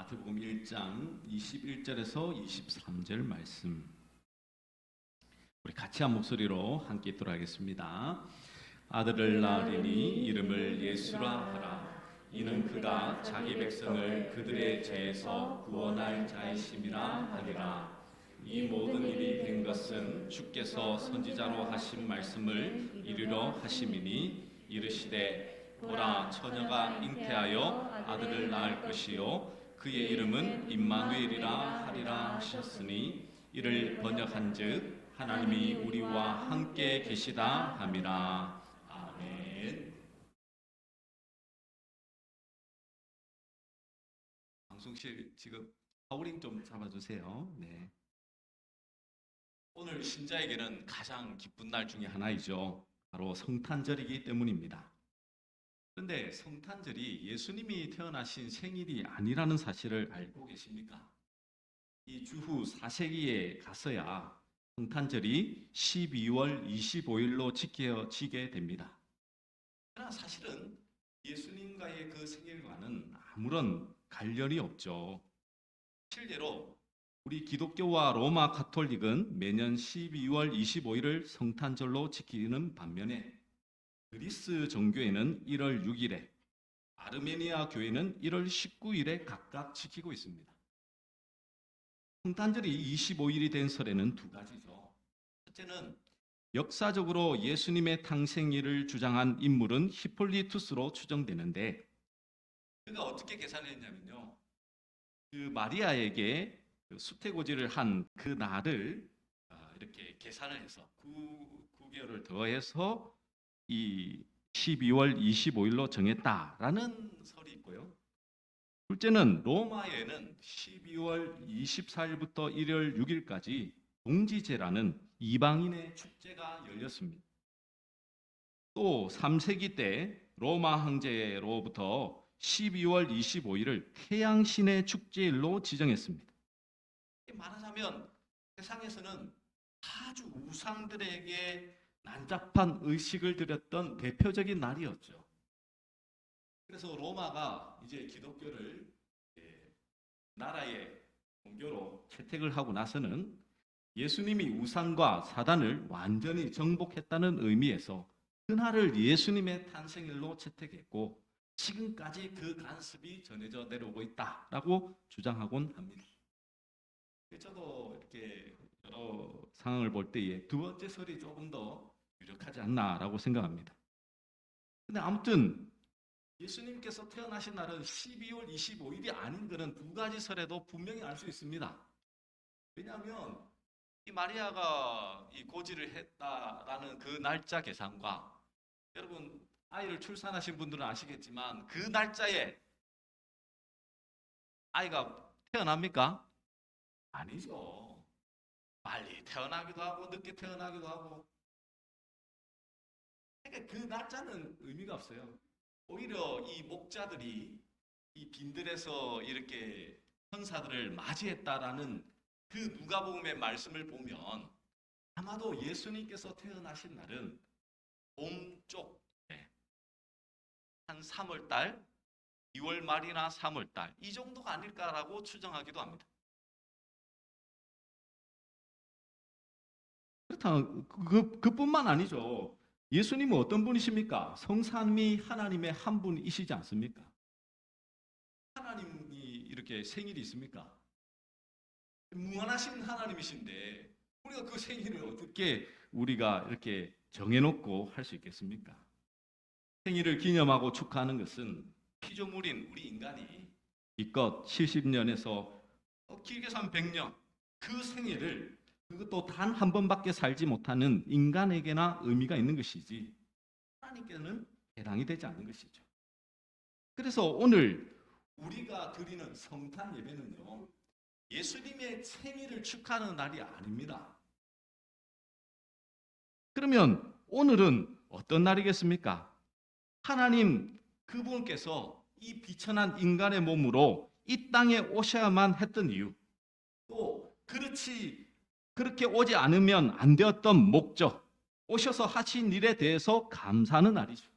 마태복음 1장 21절에서 23절 말씀 우리 같이 한 목소리로 함께 읽도록 하겠습니다. 아들을 낳으리니 이름을 예수라 하라. 이는 그가 자기 백성을 그들의 죄에서 구원할 자이심이라 하리라. 이 모든 일이 된 것은 주께서 선지자로 하신 말씀을 이루려 하심이니 이르시되 보라 처녀가 잉태하여 아들을 낳을 것이요 그의 이름은 임마누엘이라 하리라 하셨으니 이를 번역한즉 하나님이 우리와 함께 계시다 함이라. 아멘. 방송실 지금 파워링 좀 잡아주세요. 네. 오늘 신자에게는 가장 기쁜 날 중에 하나이죠. 바로 성탄절이기 때문입니다. 그런데 성탄절이 예수님이 태어나신 생일이 아니라는 사실을 알고 계십니까? 이 주후 4세기에 가서야 성탄절이 12월 25일로 지켜지게 됩니다. 그러나 사실은 예수님과의 그 생일과는 아무런 관련이 없죠. 실제로 우리 기독교와 로마 가톨릭은 매년 12월 25일을 성탄절로 지키는 반면에 그리스 종교에는 1월 6일에, 아르메니아 교회는 1월 19일에 각각 지키고 있습니다. 성탄절이 25일이 된 설에는 두 가지죠. 첫째는 역사적으로 예수님의 탄생일을 주장한 인물은 히폴리투스로 추정되는데 그가 어떻게 계산했냐면요. 그 마리아에게 수태고지를 한 그 날을 이렇게 계산을 해서 9개월을 더해서 이 12월 25일로 정했다라는 설이 있고요. 둘째는 로마에는 12월 24일부터 1월 6일까지 동지제라는 이방인의 축제가 열렸습니다. 또 3세기 때 로마 황제로부터 12월 25일을 태양신의 축제일로 지정했습니다. 말하자면 세상에서는 아주 우상들에게 난잡한 의식을 드렸던 대표적인 날이었죠. 그래서 로마가 이제 기독교를 나라의 종교로 채택을 하고 나서는 예수님이 우상과 사단을 완전히 정복했다는 의미에서 그날을 예수님의 탄생일로 채택했고 지금까지 그 관습이 전해져 내려오고 있다라고 주장하곤 합니다. 저도 이렇게 여러 상황을 볼 때에 두 번째 설이 조금 더 유력하지 않나라고 생각합니다. 근데 아무튼 예수님께서 태어나신 날은 12월 25일이 아닌 것은 두 가지 설에도 분명히 알 수 있습니다. 왜냐하면 이 마리아가 이 고지를 했다라는 그 날짜 계산과 여러분 아이를 출산하신 분들은 아시겠지만 그 날짜에 아이가 태어납니까? 아니죠. 빨리 태어나기도 하고 늦게 태어나기도 하고. 그러니까 그 날짜는 의미가 없어요. 오히려 이 목자들이 이 빈들에서 이렇게 천사들을 맞이했다라는 그 누가복음의 말씀을 보면 아마도 예수님께서 태어나신 날은 봄 쪽 한 3월달, 2월 말이나 3월달 이 정도가 아닐까라고 추정하기도 합니다. 그렇다면 그뿐만 아니죠. 예수님은 어떤 분이십니까? 성삼위 하나님의 한 분이시지 않습니까? 하나님이 이렇게 생일이 있습니까? 무한하신 하나님이신데 우리가 그 생일을 어떻게 우리가 이렇게 정해놓고 할 수 있겠습니까? 생일을 기념하고 축하하는 것은 피조물인 우리 인간이 이껏 70년에서 길게 산 100년 그 생일을 그것도 단 한 번밖에 살지 못하는 인간에게나 의미가 있는 것이지 하나님께는 해당이 되지 않는 것이죠. 그래서 오늘 우리가 드리는 성탄 예배는요 예수님의 생일을 축하하는 날이 아닙니다. 그러면 오늘은 어떤 날이겠습니까? 하나님 그분께서 이 비천한 인간의 몸으로 이 땅에 오셔야만 했던 이유 또 그렇게 오지 않으면 안 되었던 목적, 오셔서 하신 일에 대해서 감사하는 날이죠.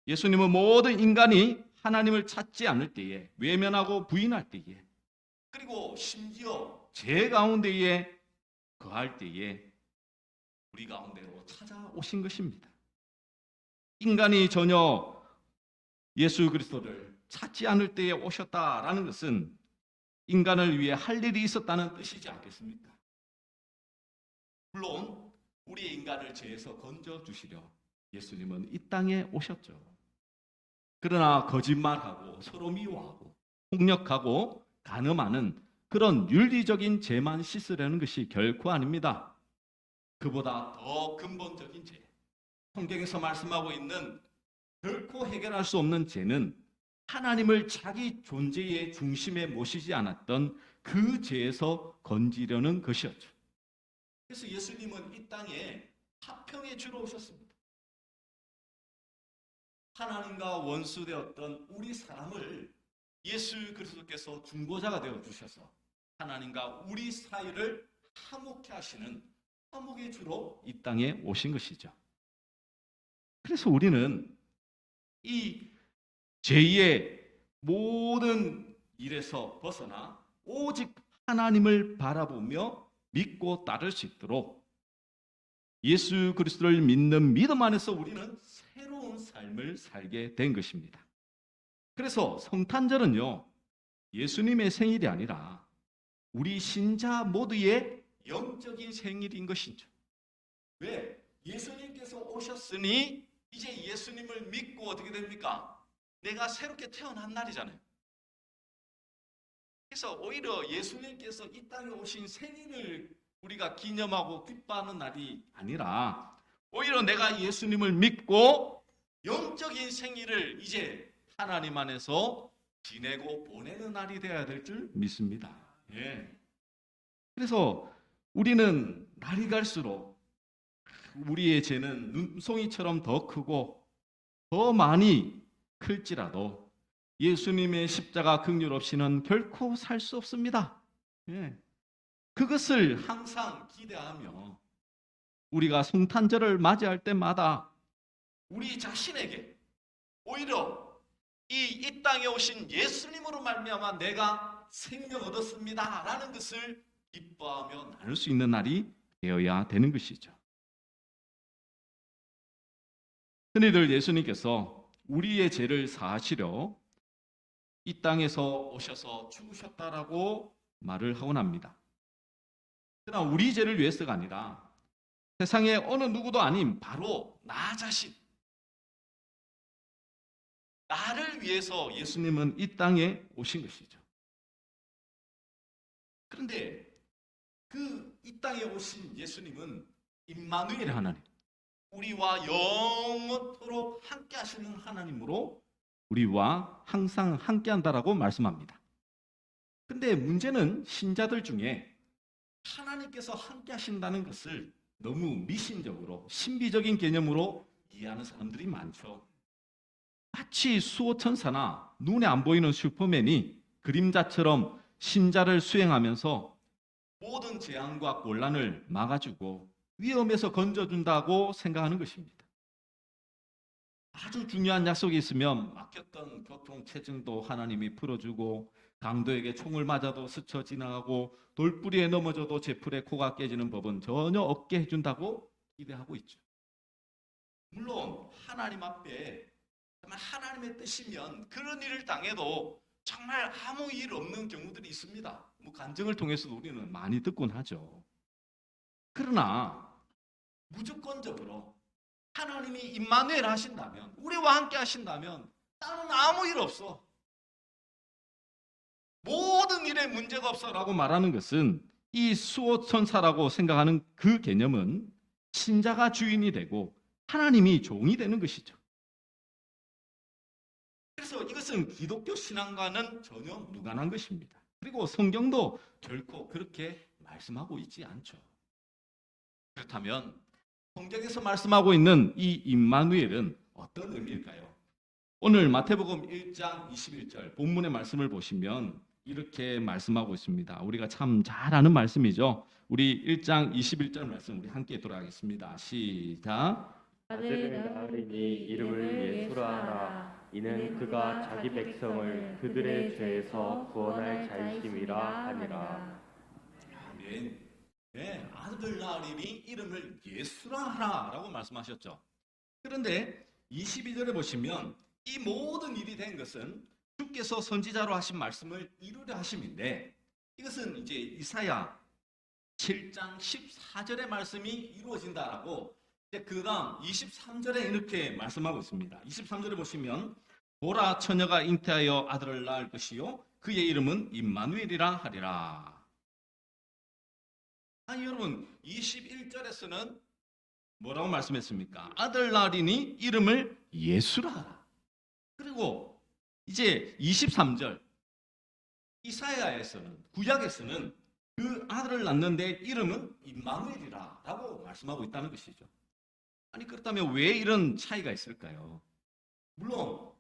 예수님은 모든 인간이 하나님을 찾지 않을 때에, 외면하고 부인할 때에, 그리고 심지어 죄 가운데에 거할 때에 우리 가운데로 찾아오신 것입니다. 인간이 전혀 예수 그리스도를 찾지 않을 때에 오셨다라는 것은 인간을 위해 할 일이 있었다는 뜻이지 않겠습니까? 물론 우리의 인간을 죄에서 건져주시려 예수님은 이 땅에 오셨죠. 그러나 거짓말하고 서로 미워하고 폭력하고 간음하는 그런 윤리적인 죄만 씻으려는 것이 결코 아닙니다. 그보다 더 근본적인 죄, 성경에서 말씀하고 있는 결코 해결할 수 없는 죄는 하나님을 자기 존재의 중심에 모시지 않았던 그 죄에서 건지려는 것이었죠. 그래서 예수님은 이 땅에 화평의 주로 오셨습니다. 하나님과 원수되었던 우리 사람을 예수 그리스도께서 중보자가 되어 주셔서 하나님과 우리 사이를 화목케 하시는 화목의 주로 이 땅에 오신 것이죠. 그래서 우리는 이 죄의 모든 일에서 벗어나 오직 하나님을 바라보며 믿고 따를 수 있도록 예수 그리스도를 믿는 믿음 안에서 우리는 새로운 삶을 살게 된 것입니다. 그래서 성탄절은요, 예수님의 생일이 아니라 우리 신자 모두의 영적인 생일인 것이죠. 왜? 예수님께서 오셨으니 이제 예수님을 믿고 어떻게 됩니까? 내가 새롭게 태어난 날이잖아요. 그래서 오히려 예수님께서 이 땅에 오신 생일을 우리가 기념하고 기뻐하는 날이 아니라 오히려 내가 예수님을 믿고 영적인 생일을 이제 하나님 안에서 지내고 보내는 날이 되어야 될 줄 믿습니다. 예. 그래서 우리는 날이 갈수록 우리의 죄는 눈송이처럼 더 크고 더 많이 클지라도 예수님의 십자가 긍휼 없이는 결코 살 수 없습니다. 예. 그것을 항상 기대하며 우리가 성탄절을 맞이할 때마다 우리 자신에게 오히려 이 땅에 오신 예수님으로 말미암아 내가 생명 얻었습니다 라는 것을 기뻐하며 나눌 수 있는 날이 되어야 되는 것이죠. 흔히들 예수님께서 우리의 죄를 사하시려 이 땅에서 오셔서 죽으셨다라고 말을 하곤 합니다. 그러나 우리 죄를 위해서가 아니라 세상에 어느 누구도 아닌 바로 나 자신, 나를 위해서 예수님은 이 땅에 오신 것이죠. 그런데 이 땅에 오신 예수님은 임마누엘 하나님, 우리와 영원토록 함께 하시는 하나님으로 우리와 항상 함께 한다라고 말씀합니다. 근데 문제는 신자들 중에 하나님께서 함께 하신다는 것을 너무 미신적으로 신비적인 개념으로 이해하는 사람들이 많죠. 마치 수호천사나 눈에 안 보이는 슈퍼맨이 그림자처럼 신자를 수행하면서 모든 재앙과 곤란을 막아주고 위험에서 건져준다고 생각하는 것입니다. 아주 중요한 약속이 있으면 막혔던 교통체증도 하나님이 풀어주고 강도에게 총을 맞아도 스쳐 지나가고 돌뿌리에 넘어져도 제풀에 코가 깨지는 법은 전혀 없게 해준다고 기대하고 있죠. 물론 하나님 앞에 정말 하나님의 뜻이면 그런 일을 당해도 정말 아무 일 없는 경우들이 있습니다. 간증을 통해서도 우리는 많이 듣곤 하죠. 그러나 무조건적으로 하나님이 임마누엘 하신다면, 우리와 함께 하신다면 나는 아무 일 없어, 모든 일에 문제가 없어라고 말하는 것은 이 수호천사라고 생각하는 그 개념은 신자가 주인이 되고 하나님이 종이 되는 것이죠. 그래서 이것은 기독교 신앙과는 전혀 무관한 것입니다. 그리고 성경도 결코 그렇게 말씀하고 있지 않죠. 그렇다면 성경에서 말씀하고 있는 이 임마누엘은 어떤 의미일까요? 오늘 마태복음 1장 21절 본문의 말씀을 보시면 이렇게 말씀하고 있습니다. 우리가 참 잘 아는 말씀이죠. 우리 1장 21절 말씀 우리 함께 돌아가겠습니다. 시작. 아들을 낳으리니 이름을 예수라 하라. 이는 그가 자기 백성을 그들의 죄에서 구원할 자이심이라 하니라. 아멘. 네, 아들 낳을 일이 이름을 예수라 하라라고 말씀하셨죠. 그런데 22절에 보시면 이 모든 일이 된 것은 주께서 선지자로 하신 말씀을 이루려 하심인데, 이것은 이제 이사야 7장 14절의 말씀이 이루어진다라고 그 다음 23절에 이렇게 말씀하고 있습니다. 23절에 보시면 보라, 처녀가 잉태하여 아들을 낳을 것이요 그의 이름은 임마누엘이라 하리라. 아니 여러분, 21절에서는 뭐라고 말씀했습니까? 아들 낳으리니 이름을 예수라 하라. 그리고 이제 23절 이사야에서는, 구약에서는 그 아들을 낳는데 이름은 임마누엘이라 라고 말씀하고 있다는 것이죠. 아니 그렇다면 왜 이런 차이가 있을까요? 물론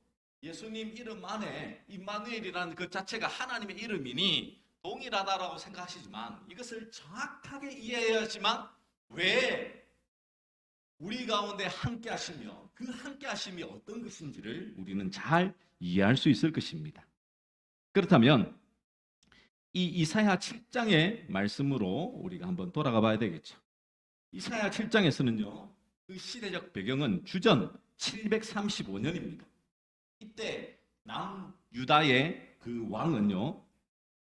예수님 이름 안에 임마누엘이라는 그 자체가 하나님의 이름이니 동일하다라고 생각하시지만, 이것을 정확하게 이해해야지만 왜 우리 가운데 함께 하시며 그 함께 하심이 어떤 것인지를 우리는 잘 이해할 수 있을 것입니다. 그렇다면 이 이사야 7장의 말씀으로 우리가 한번 돌아가 봐야 되겠죠. 이사야 7장에서는요, 그 시대적 배경은 주전 735년입니다. 이때 남유다의 그 왕은요,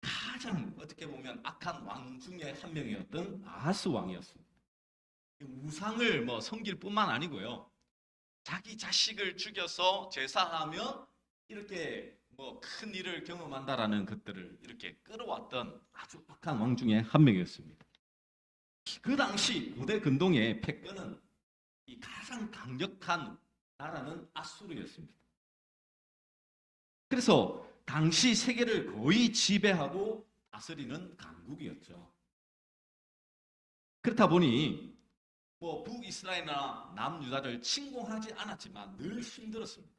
가장 어떻게 보면 악한 왕 중에 한 명이었던 아하스 왕이었습니다. 우상을 섬길 뿐만 아니고요, 자기 자식을 죽여서 제사하면 이렇게 큰 일을 경험한다라는 것들을 이렇게 끌어왔던 아주 악한 왕 중에 한 명이었습니다. 그 당시 고대 근동의 패권은 이 가장 강력한 나라는 아수르였습니다. 그래서 당시 세계를 거의 지배하고 다스리는 강국이었죠. 그렇다 보니 북이스라엘이나 남유다를 침공하지 않았지만 늘 힘들었습니다.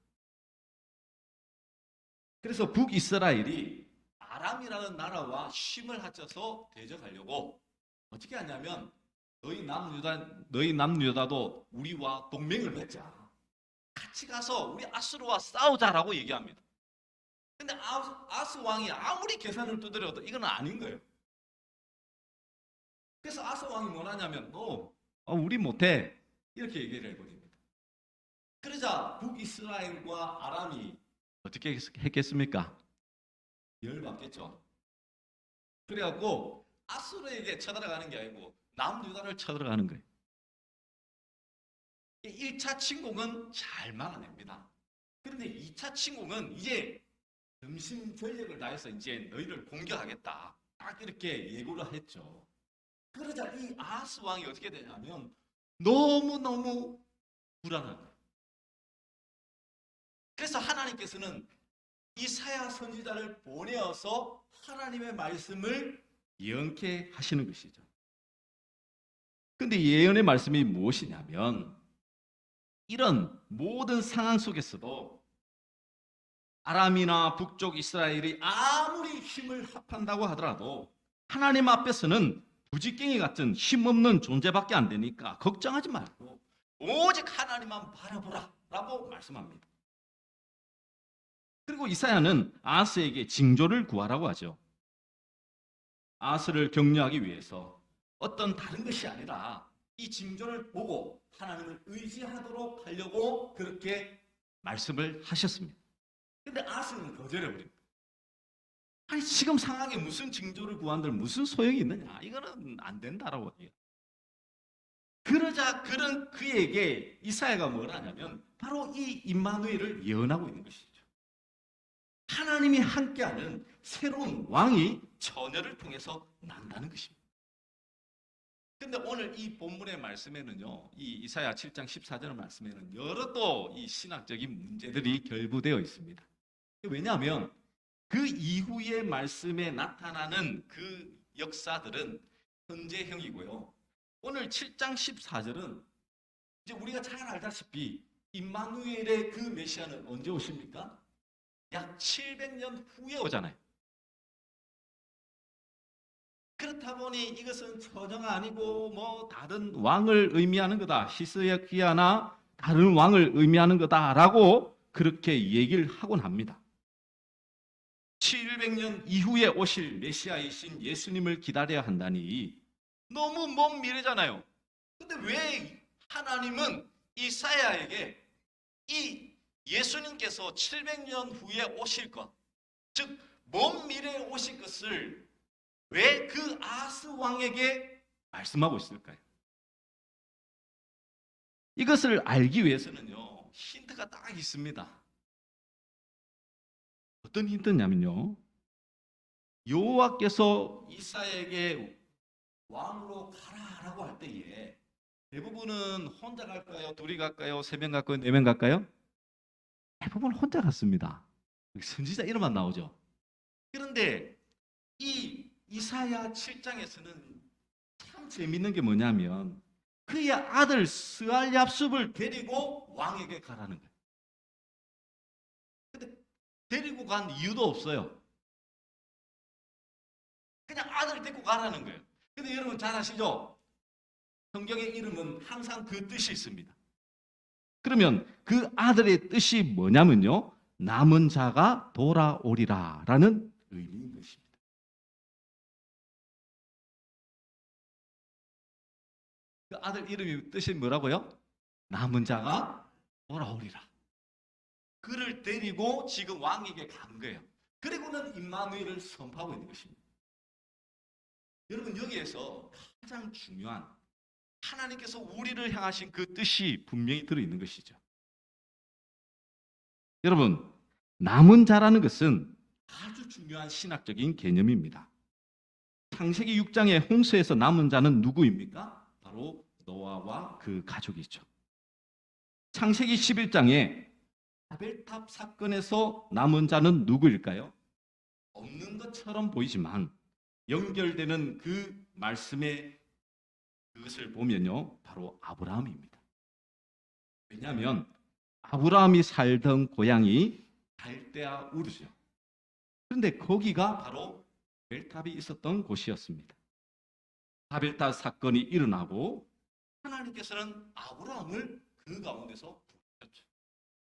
그래서 북이스라엘이 아람이라는 나라와 힘을 합쳐서 대적하려고 어떻게 하냐면, 너희 남유다도 우리와 동맹을 맺자, 같이 가서 우리 아수르와 싸우자라고 얘기합니다. 근데 아스 왕이 아무리 계산을 두드려도 이건 아닌 거예요. 그래서 아스 왕이 뭐라냐면 우리 못해, 이렇게 얘기를 해버립니다. 그러자 북이스라엘과 아람이 어떻게 했겠습니까? 열받겠죠. 그래갖고 아수르에게 쳐들어가는 게 아니고 남유다를 쳐들어가는 거예요. 1차 침공은 잘 막아냅니다. 그런데 2차 침공은 이제 전심 전력을 다해서 이제 너희를 공격하겠다, 딱 이렇게 예고를 했죠. 그러자 이 아하스 왕이 어떻게 되냐면 너무너무 불안한 거예요. 그래서 하나님께서는 이사야 선지자를 보내어서 하나님의 말씀을 예언케 하시는 것이죠. 그런데 예언의 말씀이 무엇이냐면, 이런 모든 상황 속에서도 아람이나 북쪽 이스라엘이 아무리 힘을 합한다고 하더라도 하나님 앞에서는 부지깽이 같은 힘없는 존재밖에 안 되니까 걱정하지 말고 오직 하나님만 바라보라 라고 말씀합니다. 그리고 이사야는 아하스에게 징조를 구하라고 하죠. 아하스를 격려하기 위해서 어떤 다른 것이 아니라 이 징조를 보고 하나님을 의지하도록 하려고 그렇게 말씀을 하셨습니다. 근데 아하스는 거절해버립니다. 아니 지금 상황에 무슨 징조를 구한들 무슨 소용이 있느냐, 이거는 안 된다라고 해요. 그러자 그에게 이사야가 뭘 하냐면 바로 이 임마누엘을 예언하고 있는 것이죠. 하나님이 함께하는 새로운 왕이 처녀를 통해서 난다는 것입니다. 근데 오늘 이 본문의 말씀에는요, 이 이사야 7장 14절 말씀에는 여러 또 이 신학적인 문제들이 결부되어 있습니다. 왜냐하면 그 이후의 말씀에 나타나는 그 역사들은 현재형이고요. 오늘 7장 14절은 이제 우리가 잘 알다시피 임마누엘의 그 메시아는 언제 오십니까? 약 700년 후에 오잖아요. 그렇다 보니 이것은 처녀가 아니고 다른 왕을 의미하는 거다, 히스기야나 다른 왕을 의미하는 거다라고 그렇게 얘기를 하곤 합니다. 700년 이후에 오실 메시아이신 예수님을 기다려야 한다니 너무 먼 미래잖아요. 근데 왜 하나님은 이사야에게 이 예수님께서 700년 후에 오실 것, 즉 먼 미래에 오실 것을 왜 그 아하스 왕에게 말씀하고 있을까요? 이것을 알기 위해서는요, 힌트가 딱 있습니다. 어떤 힌트냐면요, 여호와께서 이사야에게 왕으로 가라라고 할 때에 대부분은 혼자 갈까요? 둘이 갈까요? 세 명 갈까요? 네 명 갈까요? 대부분 혼자 갔습니다. 선지자 이름만 나오죠. 그런데 이 이사야 7장에서는 참 재밌는 게 뭐냐면 그의 아들 스알얍습을 데리고 왕에게 가라는 거예요. 근데 데리고 간 이유도 없어요. 그냥 아들 데리고 가라는 거예요. 근데 여러분 잘 아시죠? 성경의 이름은 항상 그 뜻이 있습니다. 그러면 그 아들의 뜻이 뭐냐면요, 남은 자가 돌아오리라 라는 의미인 것입니다. 그 아들 이름이 뜻이 뭐라고요? 남은 자가 돌아오리라. 그를 데리고 지금 왕에게 간 거예요. 그리고는 임마누엘을 선포하고 있는 것입니다. 여러분 여기에서 가장 중요한 하나님께서 우리를 향하신 그 뜻이 분명히 들어있는 것이죠. 여러분, 남은 자라는 것은 아주 중요한 신학적인 개념입니다. 창세기 6장의 홍수에서 남은 자는 누구입니까? 바로 노아와 그 가족이죠. 창세기 11장에 바벨탑 사건에서 남은 자는 누구일까요? 없는 것처럼 보이지만 연결되는 그 말씀의 그것을 보면요, 바로 아브라함입니다. 왜냐하면 아브라함이 살던 고향이 갈대아 우르죠. 그런데 거기가 바로 바벨탑이 있었던 곳이었습니다. 바벨탑 사건이 일어나고 하나님께서는 아브라함을 그 가운데서 부르셨죠.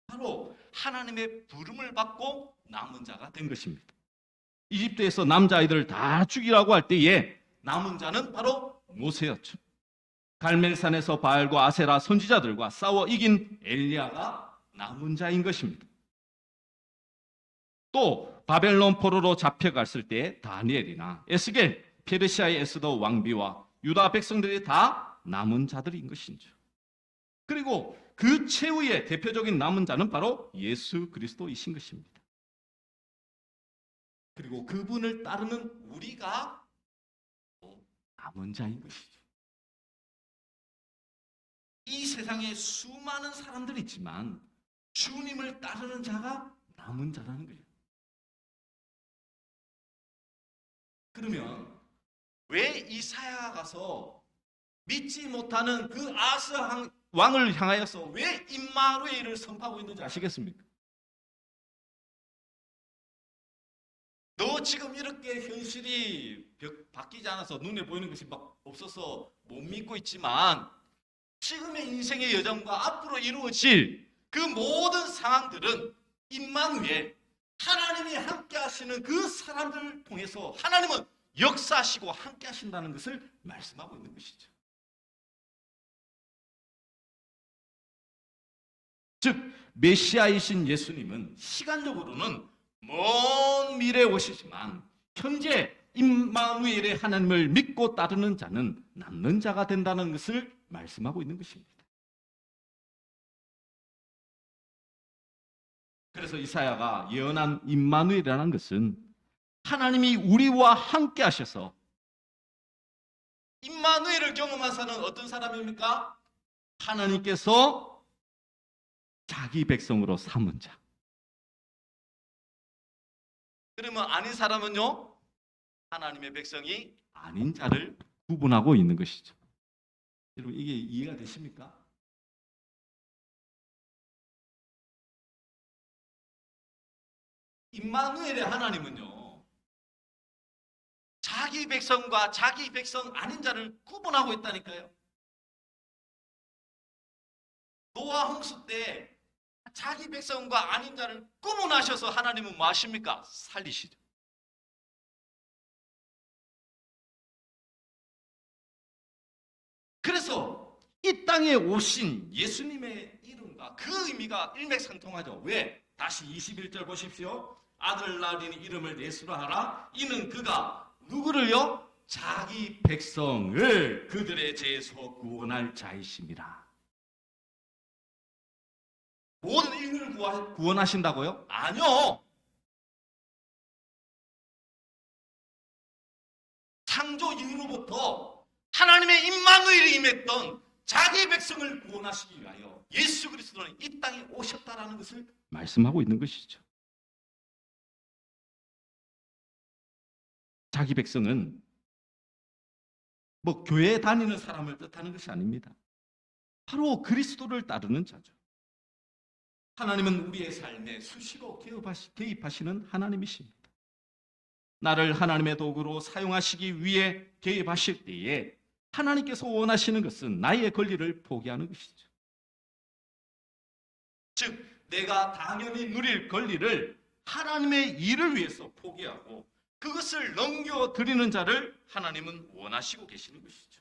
바로 하나님의 부름을 받고 남은 자가 된 것입니다. 이집트에서 남자아이들을 다 죽이라고 할 때에 남은 자는 바로 모세였죠. 갈멜산에서 바알과 아세라 선지자들과 싸워 이긴 엘리야가 남은 자인 것입니다. 또 바벨론 포로로 잡혀갔을 때 다니엘이나 에스겔, 페르시아의 에스더 왕비와 유다 백성들이 다 남은 자들인 것이죠. 그리고 그 최후의 대표적인 남은 자는 바로 예수 그리스도이신 것입니다. 그리고 그분을 따르는 우리가 남은 자인 것이죠. 이 세상에 수많은 사람들이 있지만 주님을 따르는 자가 남은 자라는 거예요. 그러면 왜 이사야가 가서 믿지 못하는 그 아스 왕을 향하여서 왜 임마누엘을 선포하고 있는지 아시겠습니까? 너 지금 이렇게 현실이 바뀌지 않아서 눈에 보이는 것이 막 없어서 못 믿고 있지만 지금의 인생의 여정과 앞으로 이루어질 그 모든 상황들은 임마누엘, 하나님이 함께 하시는 그 사람들을 통해서 하나님은 역사하시고 함께 하신다는 것을 말씀하고 있는 것이죠. 즉 메시아이신 예수님은 시간적으로는 먼 미래에 오시지만 현재 임마누엘의 하나님을 믿고 따르는 자는 남는 자가 된다는 것을 말씀하고 있는 것입니다. 그래서 이사야가 예언한 임마누엘이라는 것은 하나님이 우리와 함께 하셔서 임마누엘을 경험한 사람은 어떤 사람입니까? 하나님께서 자기 백성으로 삼은 자. 그러면 아닌 사람은요? 하나님의 백성이 아닌 자를 구분하고 있는 것이죠. 여러분 이게 이해가 되십니까? 임마누엘의 하나님은요, 자기 백성과 자기 백성 아닌 자를 구분하고 있다니까요. 노아 홍수 때 자기 백성과 아닌 자를 구분하셔서 하나님은 뭐 하십니까? 살리시죠. 그래서 이 땅에 오신 예수님의 이름과 그 의미가 일맥상통하죠. 왜? 다시 21절 보십시오. 아들 낳으니 이름을 예수라 하라. 이는 그가 누구를요? 자기 백성을 그들의 죄에서 구원할 자이심이라. 모든 인류를 구원하신다고요? 아니요. 창조 이후로부터 하나님의 임마누엘이 임했던 자기 백성을 구원하시기 위하여 예수 그리스도는 이 땅에 오셨다라는 것을 말씀하고 있는 것이죠. 자기 백성은 뭐 교회에 다니는 사람을 뜻하는 것이 아닙니다. 바로 그리스도를 따르는 자죠. 하나님은 우리의 삶에 수시로 개입하시는 하나님이십니다. 나를 하나님의 도구로 사용하시기 위해 개입하실 때에 하나님께서 원하시는 것은 나의 권리를 포기하는 것이죠. 즉 내가 당연히 누릴 권리를 하나님의 일을 위해서 포기하고 그것을 넘겨드리는 자를 하나님은 원하시고 계시는 것이죠.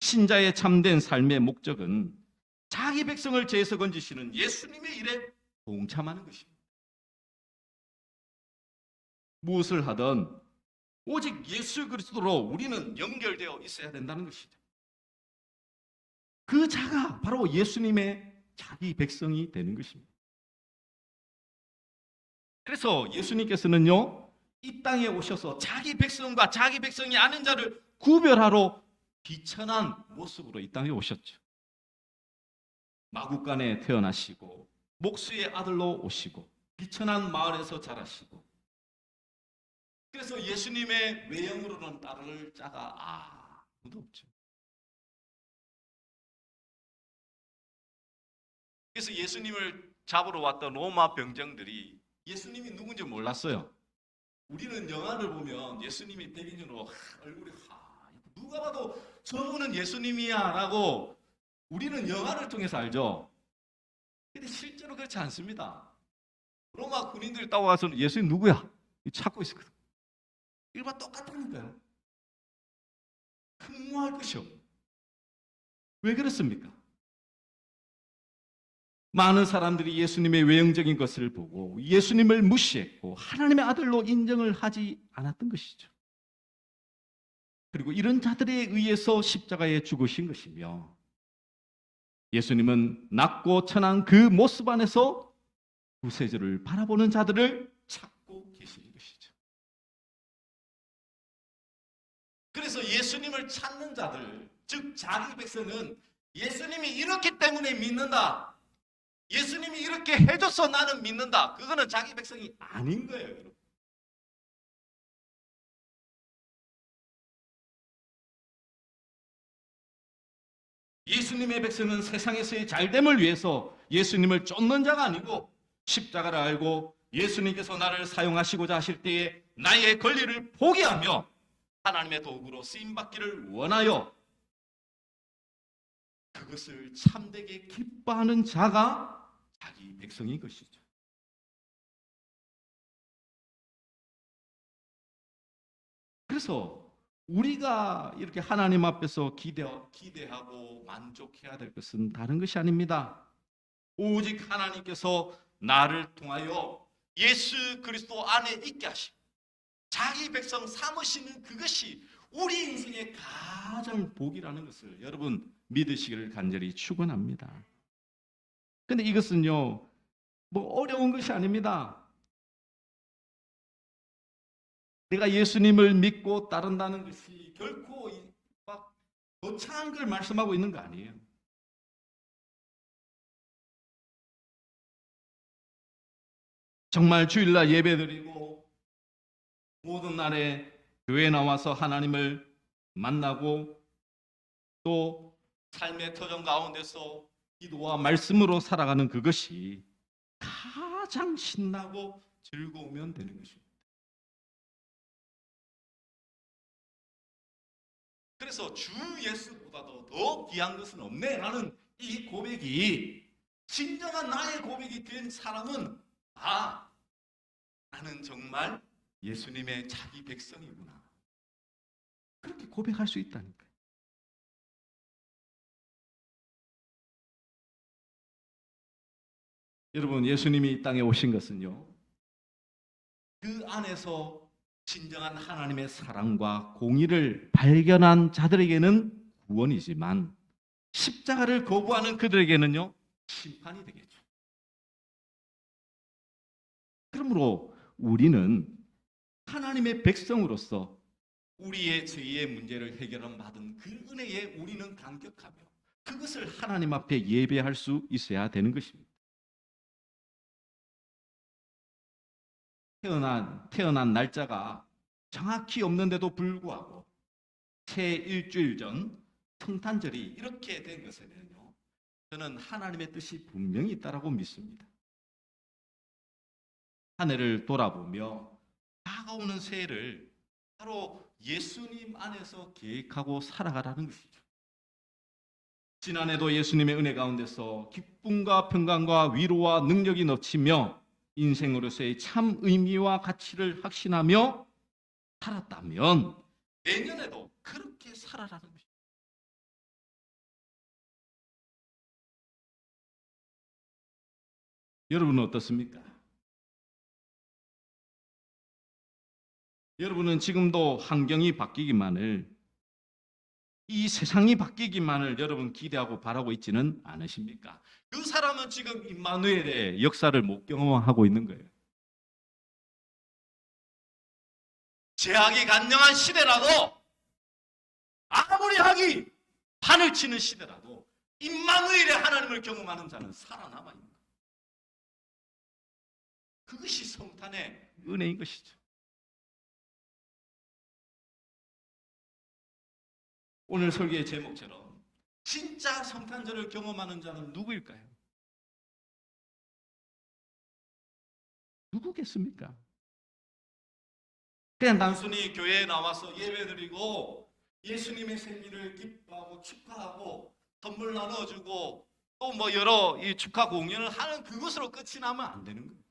신자의 참된 삶의 목적은 자기 백성을 죄에서 건지시는 예수님의 일에 동참하는 것입니다. 무엇을 하든 오직 예수 그리스도로 우리는 연결되어 있어야 된다는 것이죠. 그 자가 바로 예수님의 자기 백성이 되는 것입니다. 그래서 예수님께서는요, 이 땅에 오셔서 자기 백성과 자기 백성이 아닌 자를 구별하러 비천한 모습으로 이 땅에 오셨죠. 마구간에 태어나시고 목수의 아들로 오시고 비천한 마을에서 자라시고, 그래서 예수님의 외형으로는 따를 자가 아무도 없죠. 그래서 예수님을 잡으러 왔던 로마 병정들이 예수님이 누군지 몰랐어요. 우리는 영화를 보면 예수님이 백인으로 얼굴이 누가 봐도 저분은 예수님이야 라고 우리는 영화를 통해서 알죠. 근데 실제로 그렇지 않습니다. 로마 군인들이 따라와서 예수님 누구야? 찾고 있었거든. 일반 똑같다니까요. 흠모할 것이 없는. 왜 그렇습니까? 많은 사람들이 예수님의 외형적인 것을 보고 예수님을 무시했고 하나님의 아들로 인정을 하지 않았던 것이죠. 그리고 이런 자들에 의해서 십자가에 죽으신 것이며, 예수님은 낮고 천한 그 모습 안에서 구세주를 바라보는 자들을 찾고 계시는 것이죠. 그래서 예수님을 찾는 자들, 즉 자기 백성은 예수님이 이렇기 때문에 믿는다, 예수님이 이렇게 해줘서 나는 믿는다, 그거는 자기 백성이 아닌 거예요, 여러분. 예수님의 백성은 세상에서의 잘됨을 위해서 예수님을 쫓는 자가 아니고, 십자가를 알고 예수님께서 나를 사용하시고자 하실 때에 나의 권리를 포기하며 하나님의 도구로 쓰임받기를 원하여 그것을 참되게 기뻐하는 자가 자기 백성인 것이죠. 그래서 우리가 이렇게 하나님 앞에서 기대하고 만족해야 될 것은 다른 것이 아닙니다. 오직 하나님께서 나를 통하여 예수 그리스도 안에 있게 하시고 자기 백성 삼으시는 그것이 우리 인생의 가장 복이라는 것을 여러분 믿으시기를 간절히 축원합니다. 근데 이것은요, 뭐 어려운 것이 아닙니다. 내가 예수님을 믿고 따른다는 것이 결코 막 거창한 걸 말씀하고 있는 거 아니에요. 정말 주일날 예배드리고 모든 날에 교회에 나와서 하나님을 만나고 또 삶의 터전 가운데서 기도와 말씀으로 살아가는 그것이 가장 신나고 즐거우면 되는 것입니다. 그래서 주 예수보다도 더 귀한 것은 없네 라는 이 고백이 진정한 나의 고백이 된 사람은 나는 정말 예수님의 자기 백성이구나. 그렇게 고백할 수 있다니까요. 여러분, 예수님이 이 땅에 오신 것은요, 그 안에서 진정한 하나님의 사랑과 공의를 발견한 자들에게는 구원이지만 십자가를 거부하는 그들에게는요, 심판이 되겠죠. 그러므로 우리는 하나님의 백성으로서 우리의 죄의 문제를 해결한 받은 그 은혜에 우리는 감격하며 그것을 하나님 앞에 예배할 수 있어야 되는 것입니다. 태어난 날짜가 정확히 없는데도 불구하고 채 일주일 전 성탄절이 이렇게 된 것에는요, 저는 하나님의 뜻이 분명히 있다고 믿습니다. 한 해를 돌아보며 다가오는 새해를 바로 예수님 안에서 계획하고 살아가라는 것이죠. 지난해도 예수님의 은혜 가운데서 기쁨과 평강과 위로와 능력이 넘치며 인생으로서의 참 의미와 가치를 확신하며 살았다면 내년에도 그렇게 살아라는 것입니다. 여러분은 어떻습니까? 여러분은 지금도 환경이 바뀌기만을, 이 세상이 바뀌기만을 여러분 기대하고 바라고 있지는 않으십니까? 그 사람은 지금 임마누엘의 역사를 못 경험하고 있는 거예요. 제약이 간영한 시대라도, 아무리 학이 판을 치는 시대라도 임마누엘의 하나님을 경험하는 자는 살아남아 있는 거예요. 그것이 성탄의 은혜인 것이죠. 오늘 설교의 제목처럼 진짜 성탄절을 경험하는 자는 누구일까요? 누구겠습니까? 그냥 단순히 교회에 나와서 예배드리고 예수님의 생일을 기뻐하고 축하하고 선물 나눠주고 또 뭐 여러 이 축하 공연을 하는 그것으로 끝이 나면 안 되는 거예요.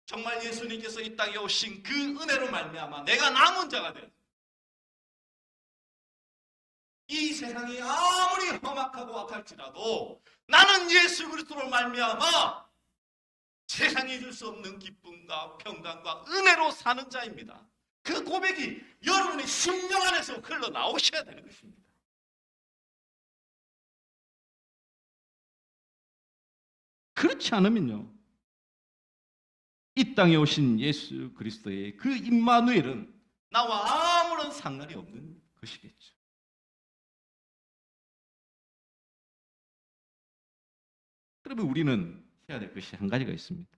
정말 예수님께서 이 땅에 오신 그 은혜로 말미암아 내가 남은 자가 되었어요. 이 세상이 아무리 험악하고 악할지라도 나는 예수 그리스도로 말미암아 세상이 줄 수 없는 기쁨과 평강과 은혜로 사는 자입니다. 그 고백이 여러분의 심령 안에서 흘러나오셔야 되는 것입니다. 그렇지 않으면요, 이 땅에 오신 예수 그리스도의 그 임마누엘은 나와 아무런 상관이 없는 것이겠죠. 그러면 우리는 해야 될 것이 한 가지가 있습니다.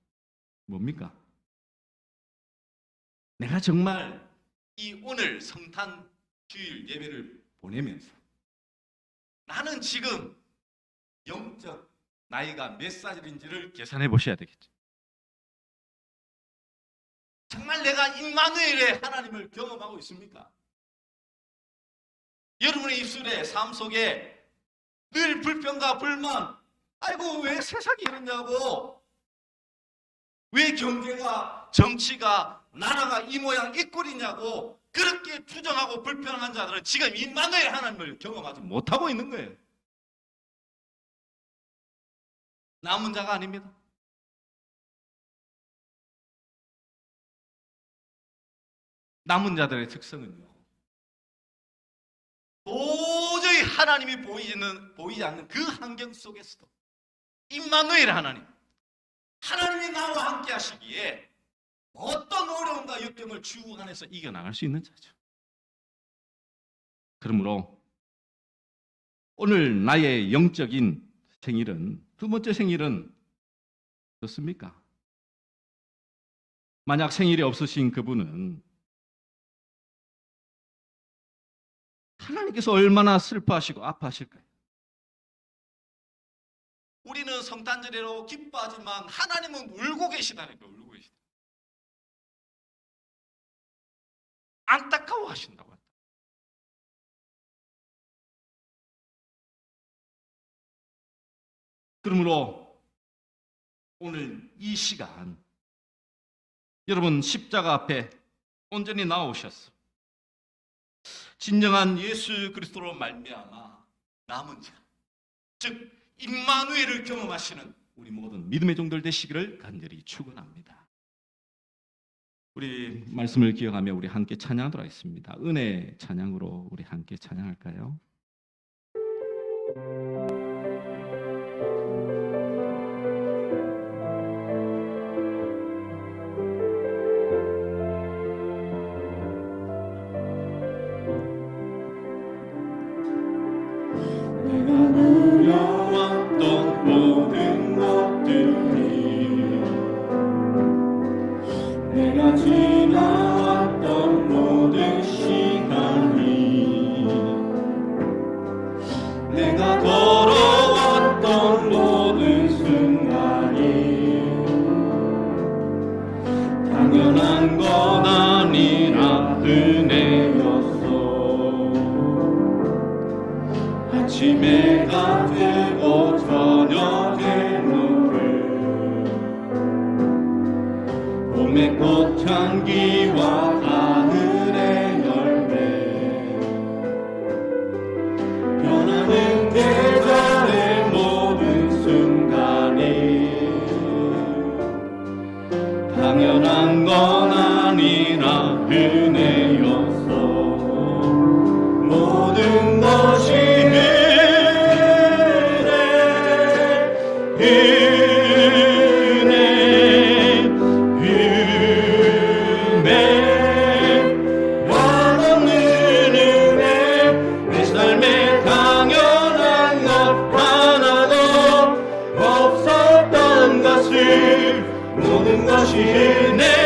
뭡니까? 내가 정말 이 오늘 성탄 주일 예배를 보내면서 나는 지금 영적 나이가 몇 살인지를 계산해 보셔야 되겠죠. 정말 내가 임마누엘의 하나님을 경험하고 있습니까? 여러분의 입술에 삶 속에 늘 불평과 불만, 아이고 왜 세상이 이러냐고, 왜 경제가 정치가 나라가 이 모양 이 꼴이냐고 그렇게 투정하고 불평한 자들은 지금 임마누엘 하나님을 경험하지 못하고 있는 거예요. 남은 자가 아닙니다. 남은 자들의 특성은요, 도저히 하나님이 보이지 않는 그 환경 속에서도 임마누엘 하나님이 나와 함께 하시기에 어떤 어려움과 역경을 주 안에서 이겨나갈 수 있는 자죠. 그러므로 오늘 나의 영적인 생일은, 두 번째 생일은 어떻습니까? 만약 생일이 없으신 그분은 하나님께서 얼마나 슬퍼하시고 아파하실까요? 우리는 성탄절에로 기뻐하지만 하나님은 울고 계시다니까요. 울고 계시다. 안타까워하신다고. 그러므로 오늘 이 시간 여러분 십자가 앞에 온전히 나오셨어. 진정한 예수 그리스도로 말미암아 남은 자, 즉 임마누엘을 경험하시는 우리 모든 믿음의 종들 되시기를 간절히 축원합니다. 우리 말씀을 기억하며 우리 함께 찬양하도록 하겠습니다. 은혜 찬양으로 우리 함께 찬양할까요? 내가 누려왔던 모든 것들이, 내가 지나왔던 모든 시간이, 내가 걸어왔던 모든 순간이 당연한 건 아니라 은혜였어. 아침해가 되고 저녁에 눈을, 봄의 꽃향기와 가을의 열매, 변하는 계절의 모든 순간이 당연한 건 아니라 은혜였어. 모든 것이 한없는 은혜, 내 삶에 당연한 것 하나도 없었던 것을, 모든 것이 은혜